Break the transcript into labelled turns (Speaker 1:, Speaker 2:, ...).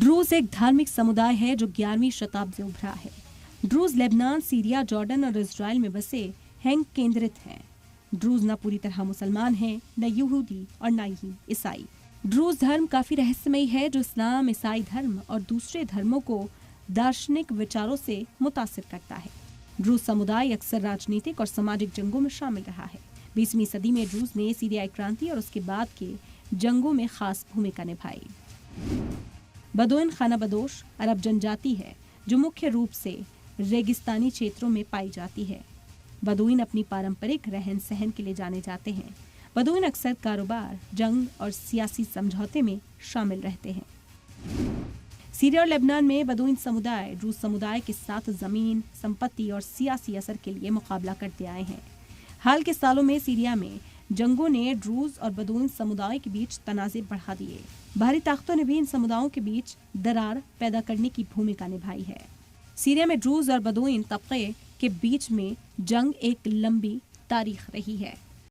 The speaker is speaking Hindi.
Speaker 1: ड्रूज एक धार्मिक समुदाय है जो 11वीं शताब्दी से उभरा है। ड्रूज लेबनान, सीरिया, जॉर्डन और इजराइल में बसे हैंग केंद्रित हैं। ड्रूज न पूरी तरह मुसलमान हैं, न यहूदी और न ही ईसाई। ड्रूज धर्म काफी रहस्यमयी है, जो इस्लाम, ईसाई धर्म और दूसरे धर्मों को दार्शनिक विचारों से मुतासिर करता है। ड्रूज समुदाय अक्सर राजनीतिक और सामाजिक जंगों में शामिल रहा है। 20वीं सदी में ड्रूज ने सीरियाई क्रांति और उसके बाद के जंगों में खास भूमिका निभाई। बदोइन खाना बदोश अरब जनजाति है जो मुख्य रूप से रेगिस्तानी क्षेत्रों में पाई जाती है। बदोइन अपनी पारंपरिक रहन सहन के लिए जाने जाते हैं। बदोइन अक्सर कारोबार, जंग और सियासी समझौते में शामिल रहते हैं। सीरिया और लेबनान में बदोइन समुदाय ड्रूज समुदाय के साथ जमीन, संपत्ति और सियासी असर के लिए मुकाबला करते आए हैं। हाल के सालों में सीरिया में जंगों ने ड्रूज और बदोइन समुदाय के बीच तनाज़े बढ़ा दिए। बाहरी ताकतों ने भी इन समुदायों के बीच दरार पैदा करने की भूमिका निभाई है। सीरिया में ड्रूज और बदोइन तबके के बीच में जंग एक लंबी तारीख रही है।